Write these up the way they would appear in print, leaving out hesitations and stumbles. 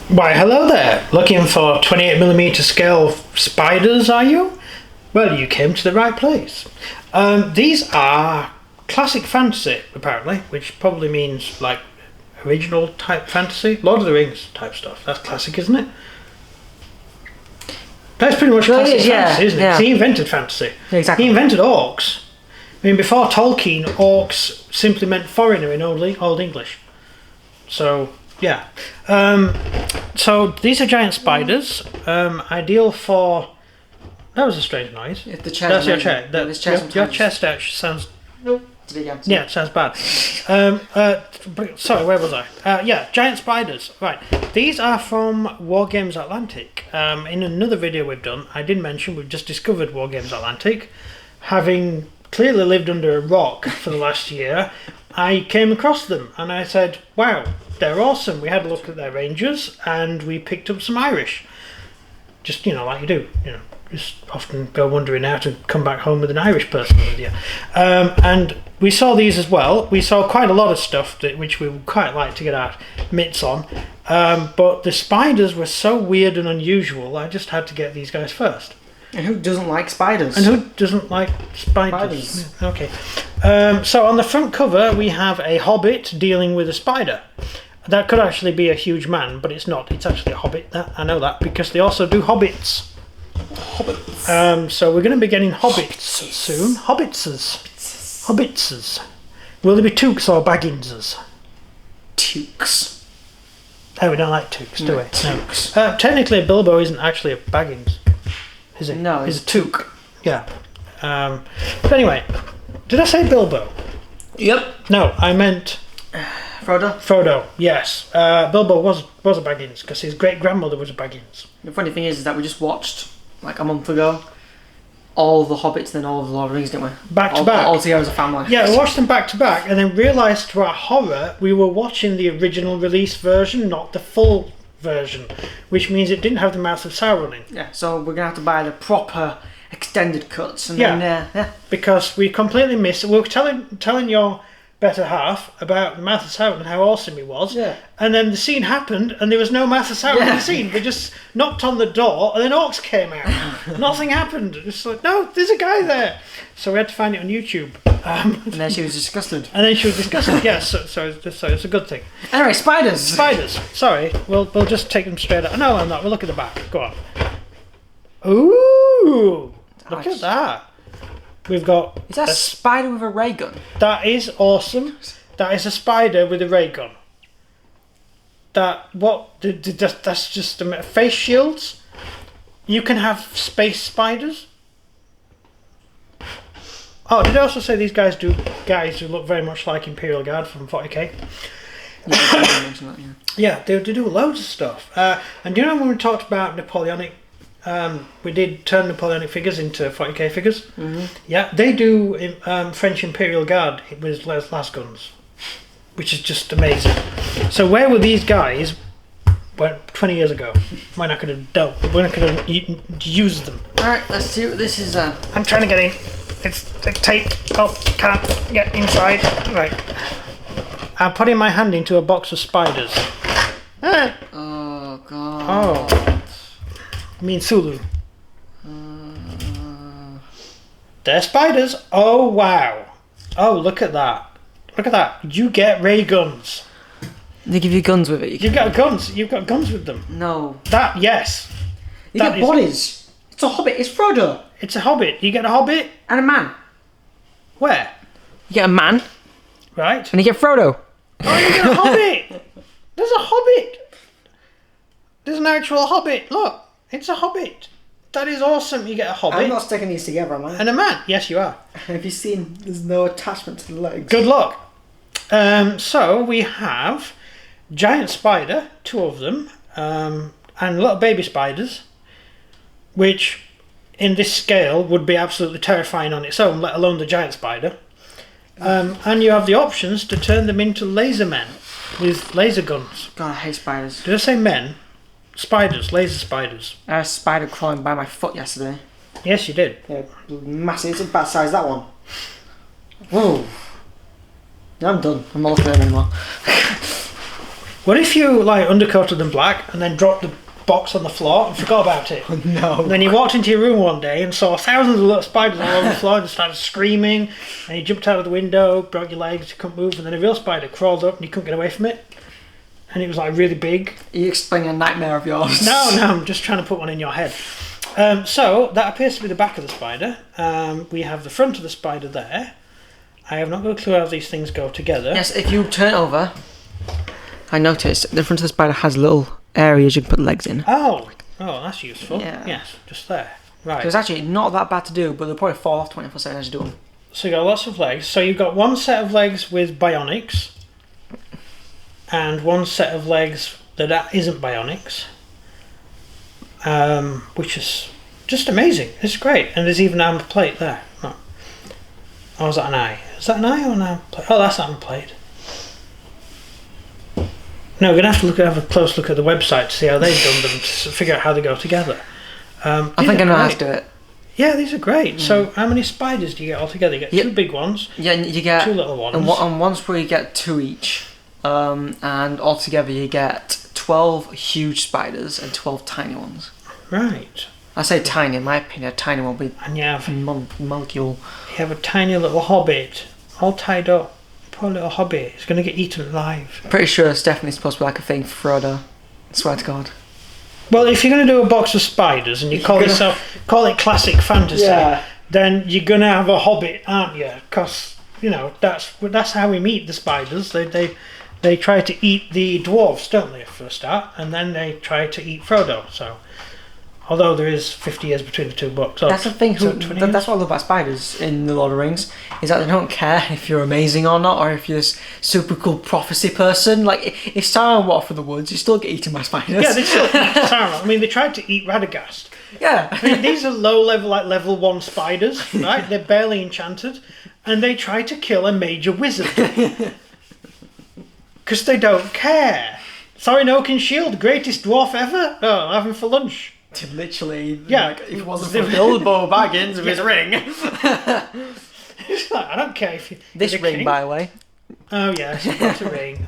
Why, hello there. Looking for 28mm scale spiders, are you? Well, you came to the right place. These are classic fantasy, apparently, which probably means like original type fantasy. Lord of the Rings type stuff. That's classic, isn't it? That's pretty much classic fantasy, isn't it? Yeah. He invented fantasy. Exactly. He invented orcs. I mean, before Tolkien, orcs simply meant foreigner in Old English. So, yeah. So these are giant spiders. Ideal for... That was a strange noise. If the chair. That's your chair. Your chair sometimes sounds... it's a big empty. Yeah, it sounds bad. Sorry, where was I? Yeah, giant spiders. Right. These are from War Games Atlantic. In another video we've done, I did mention we've just discovered War Games Atlantic. Having clearly lived under a rock for the last year, I came across them and I said, wow, they're awesome. We had a look at their rangers and we picked up some Irish. Just, like you do, just often go wondering how to come back home with an Irish person with you. And we saw these as well. We saw quite a lot of stuff which we would quite like to get our mitts on. But the spiders were so weird and unusual, I just had to get these guys first. And who doesn't like spiders? And who doesn't like spiders? Yeah, okay. So on the front cover, we have a hobbit dealing with a spider. That could actually be a huge man, but it's not. It's actually a hobbit. I know that because they also do hobbits. So we're going to be getting hobbits soon. Hobbitses. Will there be Tooks or Bagginses? Tooks. Oh, we don't like Tooks, do we? No. Tooks. Technically, Bilbo isn't actually a Baggins, is he? No, he's a Took. Yeah. But anyway, did I say Bilbo? Yep. No, I meant Frodo. Yes. Bilbo was a Baggins because his great grandmother was a Baggins. The funny thing is that we just watched like a month ago all the Hobbits and then all of the Lord of the Rings, didn't we? Back to back. All together as a family. Yeah, we watched them back to back and then realised to our horror we were watching the original release version, not the full version, which means it didn't have the Mouth of Sauron in. Yeah, so we're gonna have to buy the proper extended cuts and then because we completely missed. We were telling your better half about the Mouth of Sauron and how awesome he was. Yeah. And then the scene happened and there was no Mouth of Sauron in the scene. They just knocked on the door and then orcs came out. Nothing happened. It's like, no, there's a guy there. So we had to find it on YouTube. And then she was disgusted. Yes, so it's a good thing. Anyway, spiders. Sorry, we'll just take them straight out. No, I'm not. We'll look at the back. Go on. Ooh, look at that. We've got... Is that a spider with a ray gun? That is awesome. That is a spider with a ray gun. That's just face shields. You can have space spiders. Oh, did I also say these guys who look very much like Imperial Guard from 40k? Yeah, I mentioned that, Yeah, they do loads of stuff. And you know when we talked about Napoleonic, we did turn Napoleonic figures into 40k figures. Mm-hmm. Yeah, they do French Imperial Guard with las guns, which is just amazing. So where were these guys 20 years ago when I could have used them? Alright, let's see what this is. I'm trying to get in. It's tape. Oh, can't get inside. Right. I'm putting my hand into a box of spiders. Ah. Oh god. Oh. I mean Sulu. They're spiders. Oh wow. Oh, look at that. Look at that. You get ray guns. They give you guns with it. You've got guns. You've got guns with them. No. That, yes. You get bodies. It's a hobbit. It's Frodo. It's a hobbit. You get a hobbit. And a man. Where? You get a man. Right. And you get Frodo. Oh, you get a hobbit. There's a hobbit. There's an actual hobbit. Look. It's a hobbit. That is awesome. You get a hobbit. I'm not sticking these together, am I? And a man. Yes, you are. Have you seen? There's no attachment to the legs. Good luck. So we have giant spider, 2 of them, and little baby spiders, which in this scale would be absolutely terrifying on its own, let alone the giant spider. And you have the options to turn them into laser men with laser guns. God, I hate spiders. Did I say men? Spiders, laser spiders. I had a spider crawling by my foot yesterday. Yes, you did. Yeah, massive. It's about size that one. Whoa. I'm done. I'm not looking at them anymore. What if you like undercoated them black and then dropped the box on the floor and forgot about it? No. And then you walked into your room one day and saw thousands of little spiders all over the floor and started screaming, and you jumped out of the window, broke your legs, you couldn't move, and then a real spider crawled up and you couldn't get away from it. And it was like really big. Are you explaining a nightmare of yours? No, I'm just trying to put one in your head. So that appears to be the back of the spider. We have the front of the spider there. I have not got a clue how these things go together. Yes, if you turn it over, I noticed the front of the spider has little areas you can put legs in. Oh, that's useful. Yeah. Yes, just there. Right. So it's actually not that bad to do, but they'll probably fall off 24/7 as you do them. So you've got lots of legs. So you've got one set of legs with bionics, and one set of legs that isn't bionics, which is just amazing. It's great. And there's even an armor plate there. Oh, is that an eye? Is that an eye or an armor plate? Oh, that's armor plate. No, we're going to have to have a close look at the website to see how they've done them, to figure out how they go together. I think I know how to do it. Yeah, these are great. So how many spiders do you get altogether? You get two big ones, Yeah, and you get 2 little ones. and once where you get 2 each, and altogether you get 12 huge spiders and 12 tiny ones. Right. I say tiny, in my opinion, a tiny one would be And you have molecule. You have a tiny little hobbit, all tied up. Poor little hobbit. He's going to get eaten alive. Pretty sure it's definitely supposed to be like a thing for Frodo. I swear to God. Well, if you're going to do a box of spiders and you call it classic fantasy, then you're going to have a hobbit, aren't you? Because, that's how we meet the spiders. They try to eat the dwarves, don't they, for a start? And then they try to eat Frodo, so... Although there is 50 years between the two books. That's the thing. That's what I love about spiders in The Lord of the Rings, is that they don't care if you're amazing or not, or if you're this super cool prophecy person. Like, if Sauron walked through the woods, you still get eaten by spiders. Yeah, they still eat Sauron. I mean, they tried to eat Radagast. Yeah. I mean, these are low level, like level 1 spiders, right? They're barely enchanted. And they try to kill a major wizard. Because they don't care. Thorin Oakenshield, greatest dwarf ever. Oh, having for lunch. Literally, yeah. Like, if it wasn't for Bilbo Baggins with his ring. It's like, I don't care if you... This ring, king. by the way. Oh, yes, that's a ring.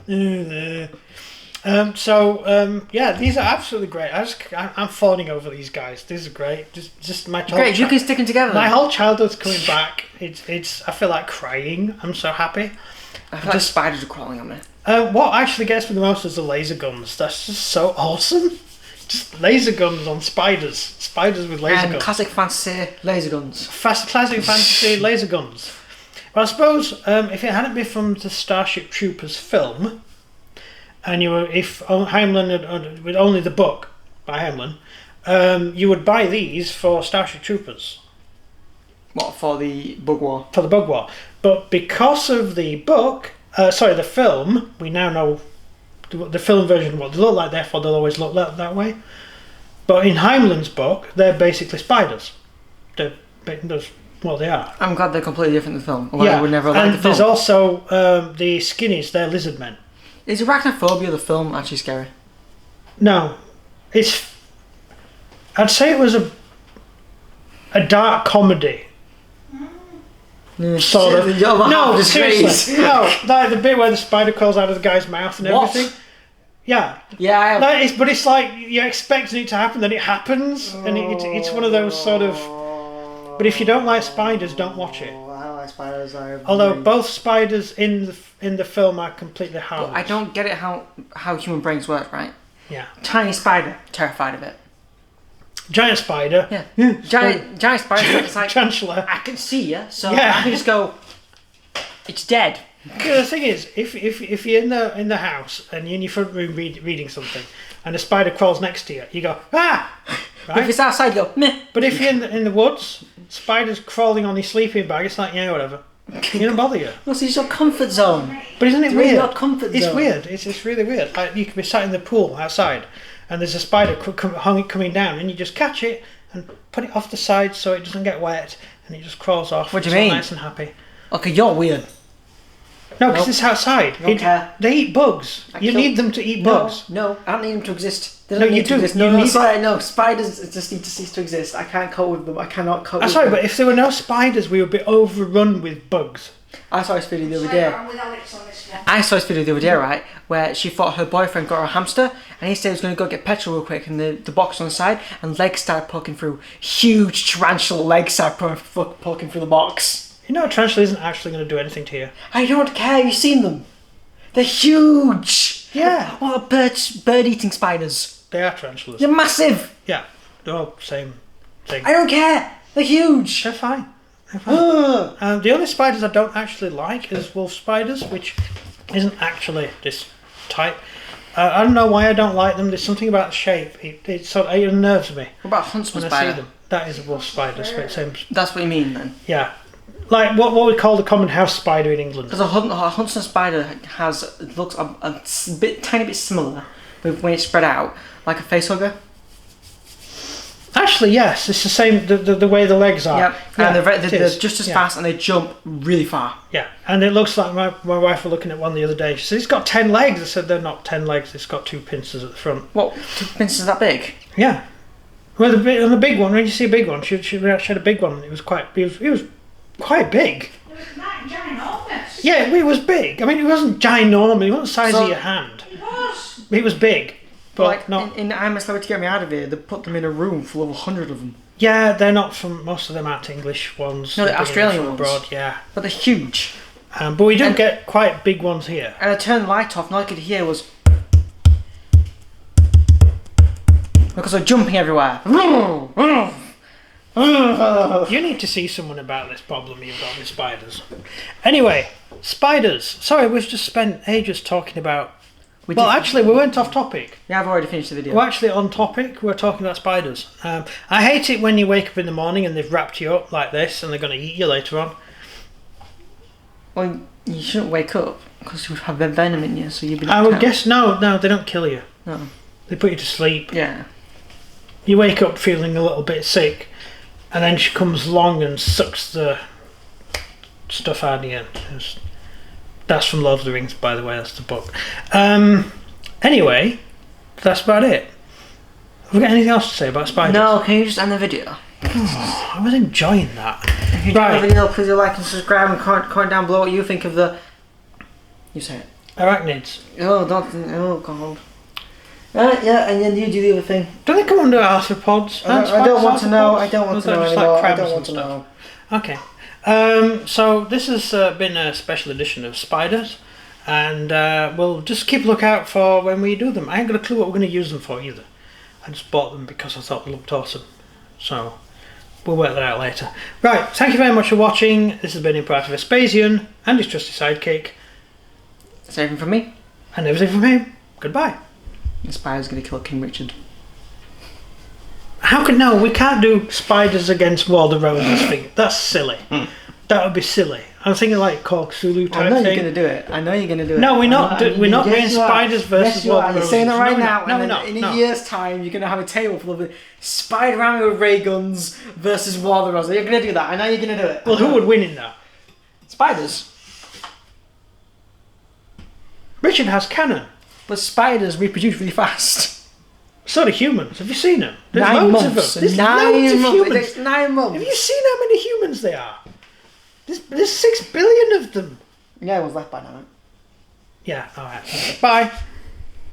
Yeah, these are absolutely great. I'm falling over these guys. These are great. Just my great. You can stick them together. My whole childhood's coming back. It's. I feel like crying. I'm so happy. I feel like spiders are crawling on me. What actually gets me the most is the laser guns. That's just so awesome. Just laser guns on spiders. Spiders with laser guns. Classic fantasy laser guns. Classic fantasy laser guns. Well, I suppose if it hadn't been from the Starship Troopers film, and if Heimlin had with only the book by Heimlin, you would buy these for Starship Troopers. What, for the Bug War? For the Bug War. But because of the book, the film, we now know the film version, what they look like, therefore they'll always look that way. But in Heimlin's book, they're basically spiders. That's what they are. I'm glad they're completely different in the film. I would never like and the film. There's also the skinnies, they're lizard men. Is Arachnophobia, the film, actually scary? No. I'd say it was a dark comedy. Sort of. No, seriously. No, like the bit where the spider crawls out of the guy's mouth and everything. Yeah. Yeah, I have. But it's like you're expecting it to happen, then it happens, and it's one of those sort of. But if you don't like spiders, don't watch it. I don't like spiders. Although both spiders in the film are completely harmless. I don't get it how human brains work, right? Yeah. Tiny spider, terrified of it. Giant spider. Yeah. Giant spider. It's like Chancellor. I can see you, so Yeah. I can just go. It's dead. Yeah, the thing is, if you're in the house and you're in your front room reading something, and a spider crawls next to you, you go ah. Right? If it's outside, you go meh. But if you're in the woods, spiders crawling on your sleeping bag, it's like yeah, whatever. You don't bother you. Well, it's your comfort zone. But isn't it It's weird? really your comfort It's zone. weird. It's really weird. Like, you could be sat in the pool outside, and there's a spider coming down, and you just catch it and put it off the side so it doesn't get wet, and it just crawls off. What do you It's all mean? Nice and happy. Okay, you're weird. No, because it's outside. Don't care. They eat bugs. You need them to eat bugs. No, I don't need them to exist. They No, don't you need to do. exist. You No, need- sorry, no. Spiders just need to cease to exist. I can't cope with them. I cannot cope I'm with sorry, them. but if there were no spiders, we would be overrun with bugs. I saw this video the other day. I saw this video the other day, right, where she thought her boyfriend got her a hamster, and he said he was going to go get petrol real quick, and the box on the side, and legs started poking through. Huge tarantula legs started poking through the box. You know, a tarantula isn't actually going to do anything to you. I don't care. Have you seen them? They're huge. Yeah. What bird-eating spiders? They are tarantulas. They're massive. Yeah. They're all same thing. I don't care. They're huge. They're fine. The only spiders I don't actually like is wolf spiders, which isn't actually this type. I don't know why I don't like them. There's something about the shape. It unnerves me What about huntsman when I spider? see them. That is a wolf spider. So it seems. That's what you mean then? Yeah, like what we call the common house spider in England. Because a huntsman spider looks a tiny bit similar with when it's spread out, like a facehugger. Actually, yes, it's the same. The way the legs are. Yep. Yeah, And they're just as fast, and they jump really far. Yeah, and it looks like my wife was looking at one the other day. She said it's got 10 legs. I said they're not 10 legs. It's got 2 pincers at the front. What? 2 pincers that big? Yeah. Well, the big one. When you see a big one, she had a big one. It was quite big. It was ginormous. Yeah, it was big. I mean, it wasn't ginormous. It wasn't the size of your hand. It was. It was big, but Like not. in I'm a Celebrity to Get Me Out of Here, they put them in a room full of 100 of them. Yeah, they're not from. Most of them aren't English ones. No, they're They're Australian from ones. abroad. Yeah, But they're huge. but we do get quite big ones here. And I turned the light off, and all I could hear was because they're jumping everywhere. You need to see someone about this problem you've got with spiders. Anyway, spiders. Sorry, we've just spent ages talking about. Actually, we weren't off topic. Yeah, I've already finished the video. We're actually on topic. We're talking about spiders. I hate it when you wake up in the morning and they've wrapped you up like this and they're going to eat you later on. Well, you shouldn't wake up because you would have their venom in you, so you'd be. I would guess no, they don't kill you. No. They put you to sleep. Yeah. You wake up feeling a little bit sick, and then she comes along and sucks the stuff out of you. That's from Lord of the Rings, by the way. That's the book. Anyway, that's about it. Have we got anything else to say about spiders? No, can you just end the video? I was enjoying that. If you like the video, please like and subscribe and comment down below what you think of the. You say it. Arachnids. Oh, don't. Oh, God. Yeah, and then you do the other thing. Do they come under arthropods? I don't want to know. I don't want to know anymore. I don't want to stuff? know. Okay. So this has been a special edition of spiders, and we'll just keep a lookout for when we do them. I ain't got a clue what we're going to use them for either. I just bought them because I thought they looked awesome. So we'll work that out later. Right, thank you very much for watching. This has been Imperator Vespasian and his trusty sidekick. That's everything from me. And everything from him. Goodbye. The spider's going to kill King Richard. How could no? We can't do spiders against War of the Roses thing. That's silly. That would be silly. I'm thinking like Cork Sulu type I know thing. you're going to do it. I know you're going to do it. No, we're not. We're not doing Yes, you are. spiders versus Yes, you War of are. the You're Roses. saying that right No, now. No, and we're then not. in No. a year's time, you're going to have a table full of spider army with ray guns versus War of the Roses. You're going to do that. I know you're going to do it. Well, who would win in that? Spiders. Richard has cannon. But spiders reproduce really fast. So do humans. Have you seen them? There's 9 loads of months. them. There's 9 loads of months. humans. It takes 9 months. Have you seen how many humans there are? There's 6 billion of them. Yeah, everyone's left by now. Yeah. All right. Bye.